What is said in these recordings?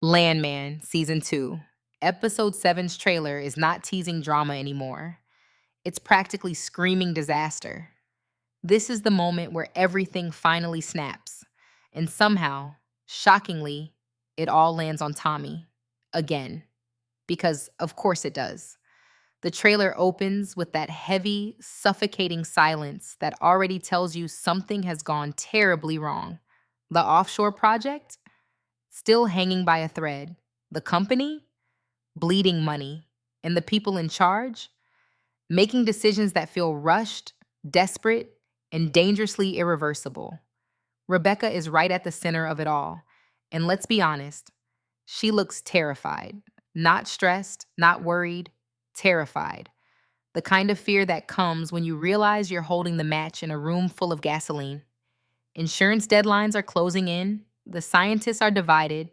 Landman, Season 2. Episode 7's trailer is not teasing drama anymore. It's practically screaming disaster. This is the moment where everything finally snaps. And somehow, shockingly, it all lands on Tommy. Again. Because, of course, it does. The trailer opens with that heavy, suffocating silence that already tells you something has gone terribly wrong. The offshore project? Still hanging by a thread. The company? Bleeding money. And the people in charge? Making decisions that feel rushed, desperate, and dangerously irreversible. Rebecca is right at the center of it all. And let's be honest, she looks terrified. Not stressed, not worried, terrified. The kind of fear that comes when you realize you're holding the match in a room full of gasoline. Insurance deadlines are closing in, the scientists are divided,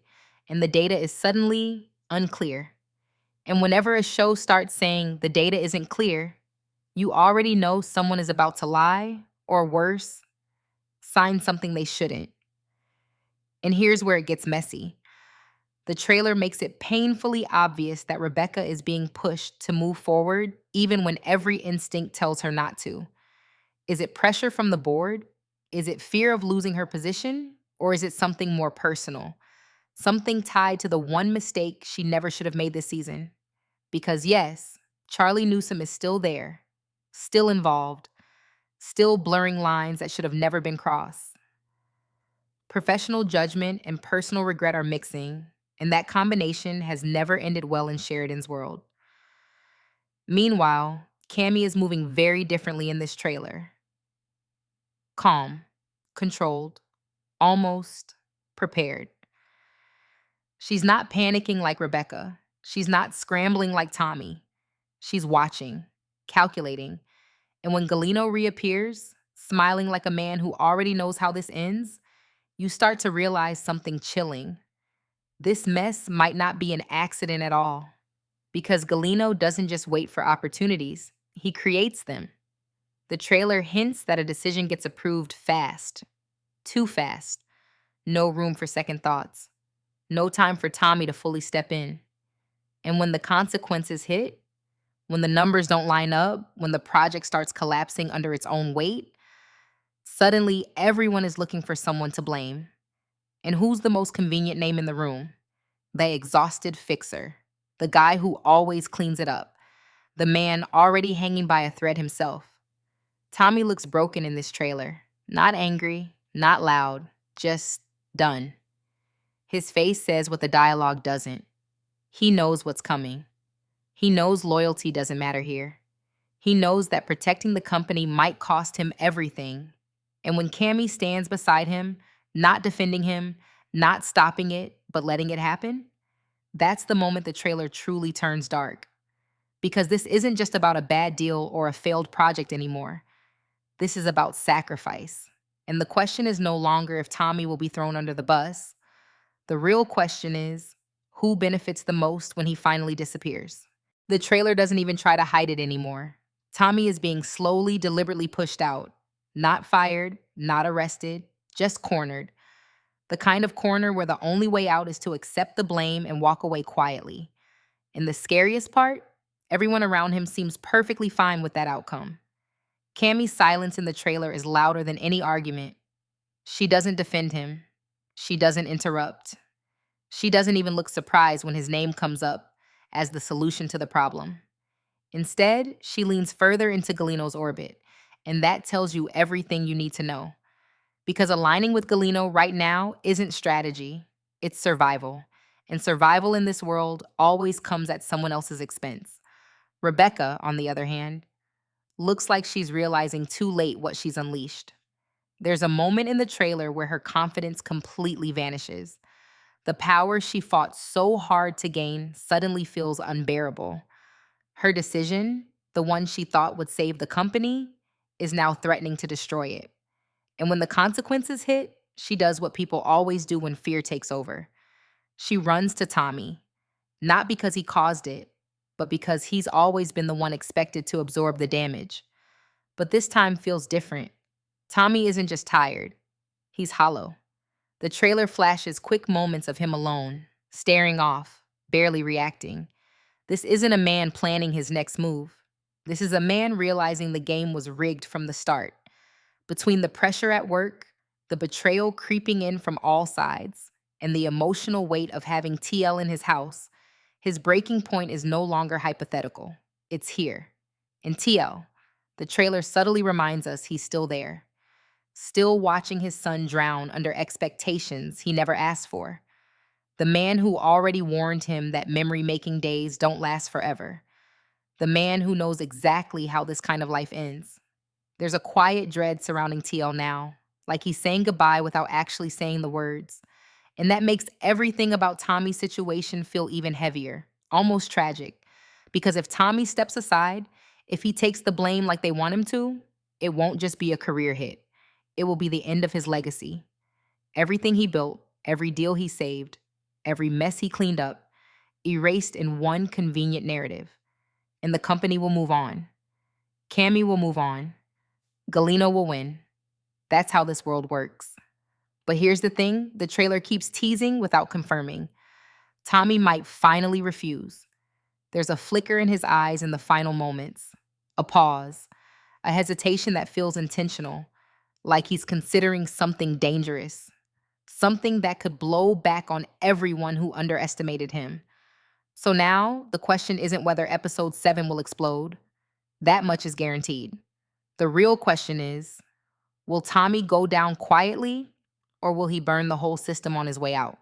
and the data is suddenly unclear. And whenever a show starts saying the data isn't clear, you already know someone is about to lie, or worse, sign something they shouldn't. And here's where it gets messy. The trailer makes it painfully obvious that Rebecca is being pushed to move forward even when every instinct tells her not to. Is it pressure from the board? Is it fear of losing her position? Or is it something more personal? Something tied to the one mistake she never should have made this season? Because yes, Charlie Newsome is still there, still involved, still blurring lines that should have never been crossed. Professional judgment and personal regret are mixing, and that combination has never ended well in Sheridan's world. Meanwhile, Cammy is moving very differently in this trailer. Calm, controlled, almost prepared. She's not panicking like Rebecca. She's not scrambling like Tommy. She's watching, calculating. And when Galino reappears, smiling like a man who already knows how this ends, you start to realize something chilling. This mess might not be an accident at all. Because Galino doesn't just wait for opportunities, he creates them. The trailer hints that a decision gets approved fast. Too fast. No room for second thoughts. No time for Tommy to fully step in. And when the consequences hit, when the numbers don't line up, when the project starts collapsing under its own weight, suddenly everyone is looking for someone to blame. And who's the most convenient name in the room? The exhausted fixer. The guy who always cleans it up. The man already hanging by a thread himself. Tommy looks broken in this trailer. Not angry, not loud, just done. His face says what the dialogue doesn't. He knows what's coming. He knows loyalty doesn't matter here. He knows that protecting the company might cost him everything. And when Cammy stands beside him, not defending him, not stopping it, but letting it happen, that's the moment the trailer truly turns dark. Because this isn't just about a bad deal or a failed project anymore. This is about sacrifice. And the question is no longer if Tommy will be thrown under the bus. The real question is, who benefits the most when he finally disappears? The trailer doesn't even try to hide it anymore. Tommy is being slowly, deliberately pushed out. Not fired, not arrested, just cornered. The kind of corner where the only way out is to accept the blame and walk away quietly. And the scariest part? Everyone around him seems perfectly fine with that outcome. Cammy's silence in the trailer is louder than any argument. She doesn't defend him. She doesn't interrupt. She doesn't even look surprised when his name comes up as the solution to the problem. Instead, she leans further into Galino's orbit, and that tells you everything you need to know. Because aligning with Galino right now isn't strategy, it's survival. And survival in this world always comes at someone else's expense. Rebecca, on the other hand, looks like she's realizing too late what she's unleashed. There's a moment in the trailer where her confidence completely vanishes. The power she fought so hard to gain suddenly feels unbearable. Her decision, the one she thought would save the company, is now threatening to destroy it. And when the consequences hit, she does what people always do when fear takes over. She runs to Tommy, not because he caused it, but because he's always been the one expected to absorb the damage. But this time feels different. Tommy isn't just tired, he's hollow. The trailer flashes quick moments of him alone, staring off, barely reacting. This isn't a man planning his next move. This is a man realizing the game was rigged from the start. Between the pressure at work, the betrayal creeping in from all sides, and the emotional weight of having TL in his house, his breaking point is no longer hypothetical. It's here. And TL, the trailer subtly reminds us he's still there, still watching his son drown under expectations he never asked for. The man who already warned him that memory making days don't last forever. The man who knows exactly how this kind of life ends. There's a quiet dread surrounding TL now, like he's saying goodbye without actually saying the words. And that makes everything about Tommy's situation feel even heavier, almost tragic. Because if Tommy steps aside, if he takes the blame like they want him to, it won't just be a career hit. It will be the end of his legacy. Everything he built, every deal he saved, every mess he cleaned up, erased in one convenient narrative. And the company will move on. Cammy will move on. Galino will win. That's how this world works. But here's the thing, the trailer keeps teasing without confirming. Tommy might finally refuse. There's a flicker in his eyes in the final moments, a pause, a hesitation that feels intentional, like he's considering something dangerous, something that could blow back on everyone who underestimated him. So now, the question isn't whether episode 7 will explode. That much is guaranteed. The real question is, will Tommy go down quietly, or will he burn the whole system on his way out?